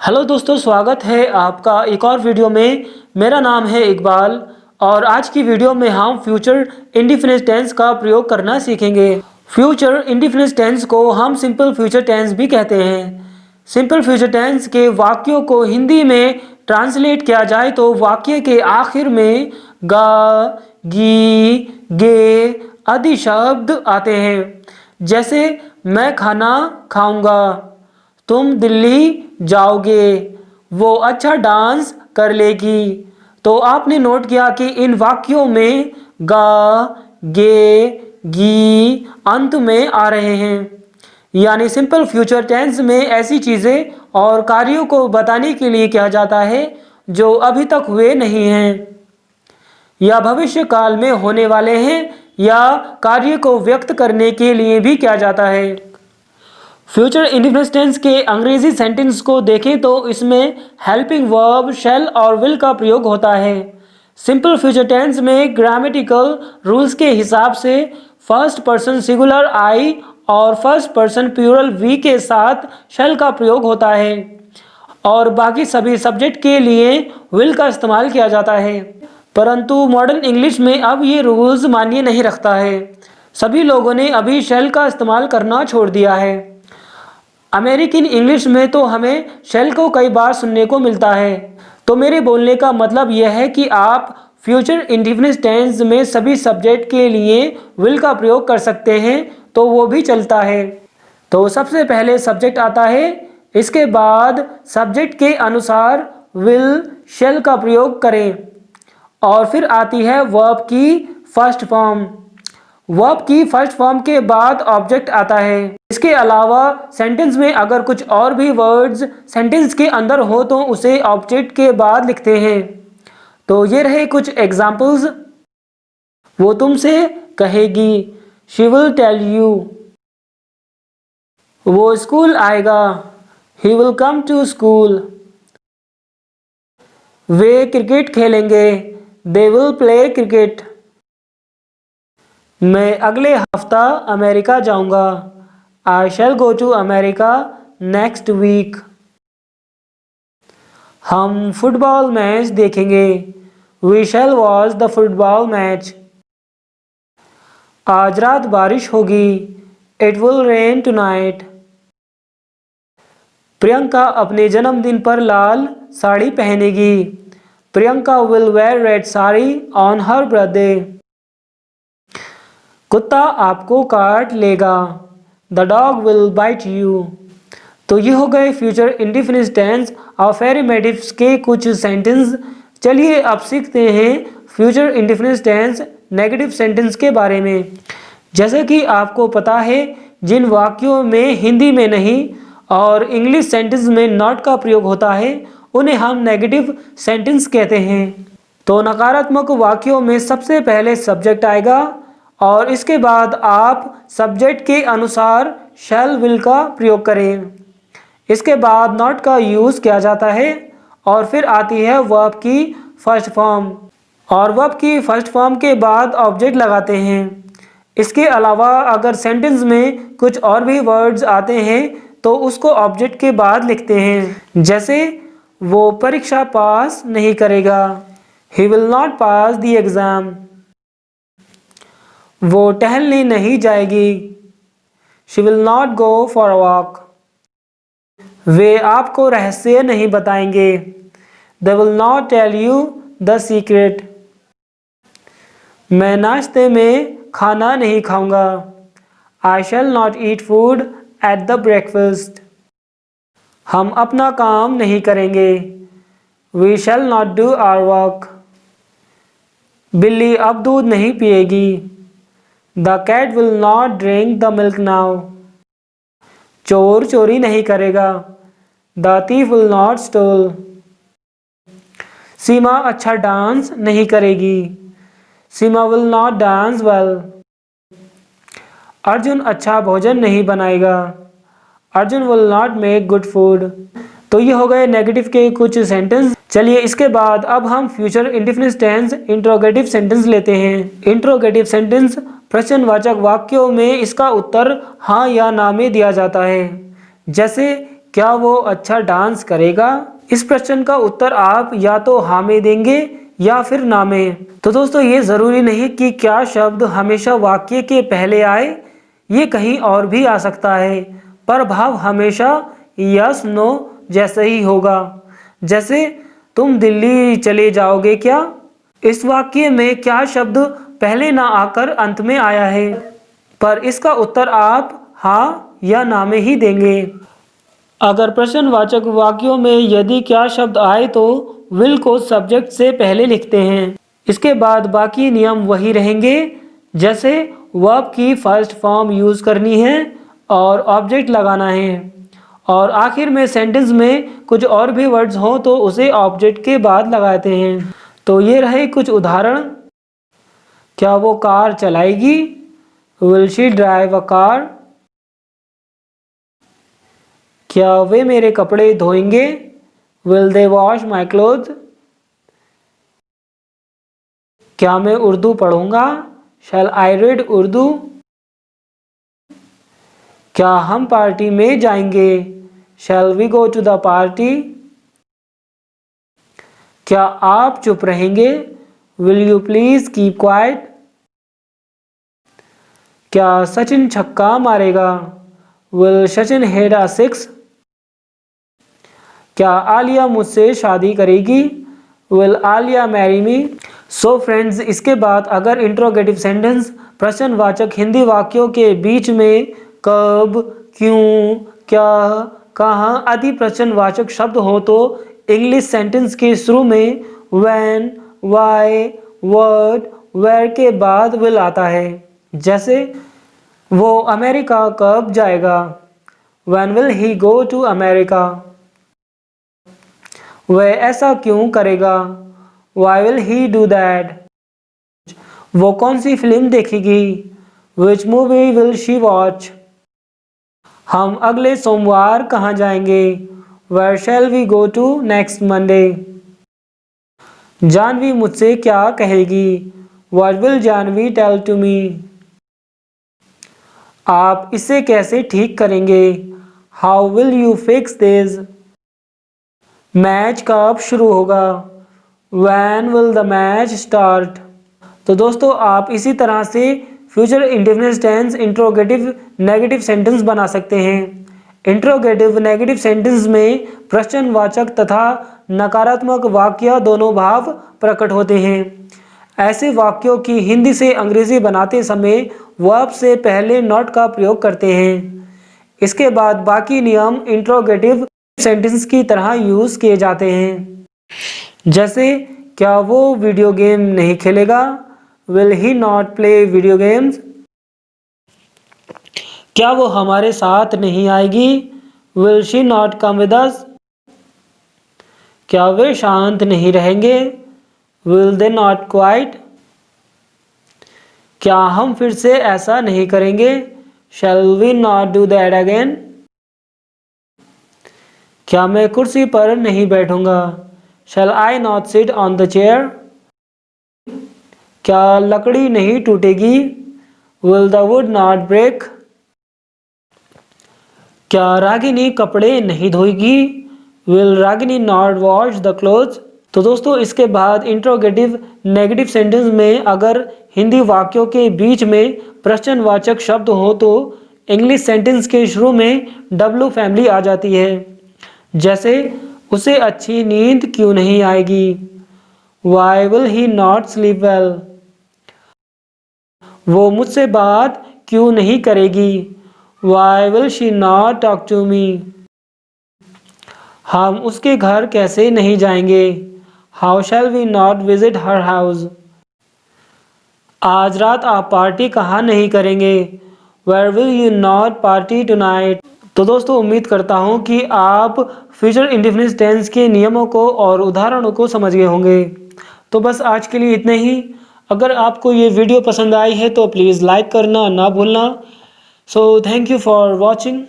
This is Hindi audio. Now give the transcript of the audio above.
हेलो दोस्तों, स्वागत है आपका एक और वीडियो में। मेरा नाम है इकबाल और आज की वीडियो में हम फ्यूचर इंडेफिनिट टेंस का प्रयोग करना सीखेंगे। फ्यूचर इंडेफिनिट टेंस को हम सिंपल फ्यूचर टेंस भी कहते हैं। सिंपल फ्यूचर टेंस के वाक्यों को हिंदी में ट्रांसलेट किया जाए तो वाक्य के आखिर में गा, गी, गे आदि शब्द आते हैं। जैसे मैं खाना खाऊंगा, तुम दिल्ली जाओगे, वो अच्छा डांस कर लेगी। तो आपने नोट किया कि इन वाक्यों में गा, गे, गी अंत में आ रहे हैं। यानी सिंपल फ्यूचर टेंस में ऐसी चीज़ें और कार्यों को बताने के लिए किया जाता है जो अभी तक हुए नहीं हैं या भविष्य काल में होने वाले हैं, या कार्य को व्यक्त करने के लिए भी किया जाता है। फ्यूचर इंडेफिनिट टेंस के अंग्रेजी सेंटेंस को देखें तो इसमें हेल्पिंग वर्ब, शैल और विल का प्रयोग होता है। सिंपल फ्यूचर टेंस में ग्रामेटिकल रूल्स के हिसाब से फर्स्ट पर्सन सिंगुलर आई और फर्स्ट पर्सन प्लूरल वी के साथ शैल का प्रयोग होता है और बाकी सभी सब्जेक्ट के लिए विल का इस्तेमाल किया जाता है। परंतु मॉडर्न इंग्लिश में अब ये रूल्स मान्य नहीं रखता है। सभी लोगों ने अभी शैल का इस्तेमाल करना छोड़ दिया है। अमेरिकन इंग्लिश में तो हमें शैल को कई बार सुनने को मिलता है। तो मेरे बोलने का मतलब यह है कि आप फ्यूचर इंडेफिनिट टेंस में सभी सब्जेक्ट के लिए विल का प्रयोग कर सकते हैं, तो वो भी चलता है। तो सबसे पहले सब्जेक्ट आता है, इसके बाद सब्जेक्ट के अनुसार विल, शैल का प्रयोग करें और फिर आती है वर्ब की फर्स्ट फॉर्म। वर्ब की फर्स्ट फॉर्म के बाद ऑब्जेक्ट आता है। इसके अलावा सेंटेंस में अगर कुछ और भी वर्ड्स सेंटेंस के अंदर हो तो उसे ऑब्जेक्ट के बाद लिखते हैं। तो ये रहे कुछ एग्जाम्पल्स। वो तुमसे कहेगी, शी विल टेल यू। वो स्कूल आएगा, he will come to school. वे क्रिकेट खेलेंगे, दे विल प्ले क्रिकेट। मैं अगले हफ्ता अमेरिका जाऊंगा, I shall go to America next week. हम फुटबॉल मैच देखेंगे, we shall watch the football match. आज रात बारिश होगी, it will rain tonight. Priyanka अपने जन्मदिन पर लाल साड़ी पहनेगी, Priyanka will wear red sari on her birthday. कुत्ता आपको काट लेगा, the dog will bite you. तो ये हो गए फ्यूचर इंडेफिनिट टेंस और अफर्मेटिव्स के कुछ सेंटेंस। चलिए अब सीखते हैं future indefinite tense negative sentence के बारे में। जैसे कि आपको पता है, जिन वाक्यों में हिंदी में नहीं और इंग्लिश सेंटेंस में नॉट का प्रयोग होता है उन्हें हम नेगेटिव सेंटेंस कहते हैं। तो नकारात्मक वाक्यों में सबसे पहले सब्जेक्ट आएगा और इसके बाद आप सब्जेक्ट के अनुसार शैल, विल का प्रयोग करें। इसके बाद नॉट का यूज़ किया जाता है और फिर आती है वर्ब की फर्स्ट फॉर्म और वर्ब की फर्स्ट फॉर्म के बाद ऑब्जेक्ट लगाते हैं। इसके अलावा अगर सेंटेंस में कुछ और भी वर्ड्स आते हैं तो उसको ऑब्जेक्ट के बाद लिखते हैं। जैसे वो परीक्षा पास नहीं करेगा, he will not pass the exam. वो टहलने नहीं जाएगी, she will not go for a walk. वे आपको रहस्य नहीं बताएंगे, they will not tell you the secret. मैं नाश्ते में खाना नहीं खाऊंगा, I shall not eat food at the breakfast. हम अपना काम नहीं करेंगे, we shall not do our work. बिल्ली अब दूध नहीं पिएगी, the cat will not drink the milk now. चोर चोरी नहीं करेगा, the thief will not stole. Seema अच्छा डांस नहीं करेगी, Seema will not dance well. Arjun अच्छा भोजन नहीं बनाएगा, Arjun will not make good food. तो ये हो गए नेगेटिव के कुछ सेंटेंस। चलिए इसके बाद अब हम future indefinite tense interrogative sentence लेते हैं। इंट्रोगेटिव सेंटेंस प्रश्नवाचक वाक्यों में इसका उत्तर हाँ या ना में दिया जाता है। जैसे क्या वो अच्छा डांस करेगा? इस प्रश्न का उत्तर आप या तो हाँ में देंगे या फिर ना में। तो दोस्तों ये ज़रूरी नहीं कि क्या शब्द हमेशा वाक्य के पहले आए, ये कहीं और भी आ सकता है, पर भाव हमेशा यस नो जैसे ही होगा। जैसे तुम दिल्ली चले जाओगे क्या? इस वाक्य में क्या शब्द पहले ना आकर अंत में आया है, पर इसका उत्तर आप हाँ या ना में ही देंगे। अगर प्रश्नवाचक वाक्यों में यदि क्या शब्द आए तो विल को सब्जेक्ट से पहले लिखते हैं। इसके बाद बाकी नियम वही रहेंगे, जैसे वर्ब की फर्स्ट फॉर्म यूज करनी है और ऑब्जेक्ट लगाना है, और आखिर में सेंटेंस में कुछ और भी वर्ड्स हो तो उसे ऑब्जेक्ट के बाद लगाते हैं। तो ये रहे कुछ उदाहरण। क्या वो कार चलाएगी? Will she drive a car? क्या वे मेरे कपड़े धोएंगे? Will they wash my cloth? क्या मैं उर्दू पढ़ूंगा? Shall I read Urdu? क्या हम पार्टी में जाएंगे? Shall we go to the party? क्या आप चुप रहेंगे? Will you please keep quiet? क्या सचिन छक्का मारेगा? Will Sachin hit a six? क्या आलिया मुझसे शादी करेगी? Will Alia marry me? So friends, इसके बाद अगर इंट्रोगेटिव सेंटेंस प्रश्नवाचक हिंदी वाक्यों के बीच में कब, क्यों, क्या, कहाँ आदि प्रश्नवाचक शब्द हो तो इंग्लिश सेंटेंस के शुरू में व्हेन, व्हाई, व्हाट, वेयर के बाद विल आता है। जैसे वो अमेरिका कब जाएगा? When will he go to America? वह ऐसा क्यों करेगा? Why will he do that? वो कौन सी फिल्म देखेगी? Which movie will she watch? हम अगले सोमवार कहाँ जाएंगे? Where shall we go to next Monday? Janvi मुझसे क्या कहेगी? What will Janvi tell to me? आप इसे कैसे ठीक करेंगे? How will you fix this? Match कब शुरू होगा? When will the match start? तो दोस्तों आप इसी तरह से future indefinite tense interrogative negative sentence बना सकते हैं। इंट्रोगेटिव नेगेटिव सेंटेंस में प्रश्नवाचक तथा नकारात्मक वाक्य दोनों भाव प्रकट होते हैं। ऐसे वाक्यों की हिंदी से अंग्रेजी बनाते समय वर्ब से पहले नॉट का प्रयोग करते हैं। इसके बाद बाकी नियम इंट्रोगेटिव सेंटेंस की तरह यूज किए जाते हैं। जैसे क्या वो वीडियो गेम नहीं खेलेगा? Will he not play video games? क्या वो हमारे साथ नहीं आएगी? Will she not come with us? क्या वे शांत नहीं रहेंगे? Will they not quiet? क्या हम फिर से ऐसा नहीं करेंगे? Shall we not do that again? क्या मैं कुर्सी पर नहीं बैठूंगा? Shall I not sit on the chair? क्या लकड़ी नहीं टूटेगी? Will the wood not break? क्या रागिनी कपड़े नहीं धोएगी? Will Ragini not wash the clothes? तो दोस्तों इसके बाद इंट्रोगेटिव नेगेटिव सेंटेंस में अगर हिंदी वाक्यों के बीच में प्रश्नवाचक शब्द हो तो इंग्लिश सेंटेंस के शुरू में डब्ल्यू फैमिली आ जाती है। जैसे उसे अच्छी नींद क्यों नहीं आएगी? Why will he not sleep well? वो मुझसे बात क्यों नहीं करेगी? Why will she not talk to me? हम उसके घर कैसे नहीं जाएंगे? How shall we not visit her house? आज रात आप पार्टी कहाँ नहीं करेंगे? Where will you not party tonight? तो दोस्तों उम्मीद करता हूँ कि आप फ्यूचर इंडेफिनिट टेंस के नियमों को और उदाहरणों को समझ गए होंगे। तो बस आज के लिए इतना ही। अगर आपको ये वीडियो पसंद आई है तो प्लीज़ लाइक करना ना भूलना। So thank you for watching.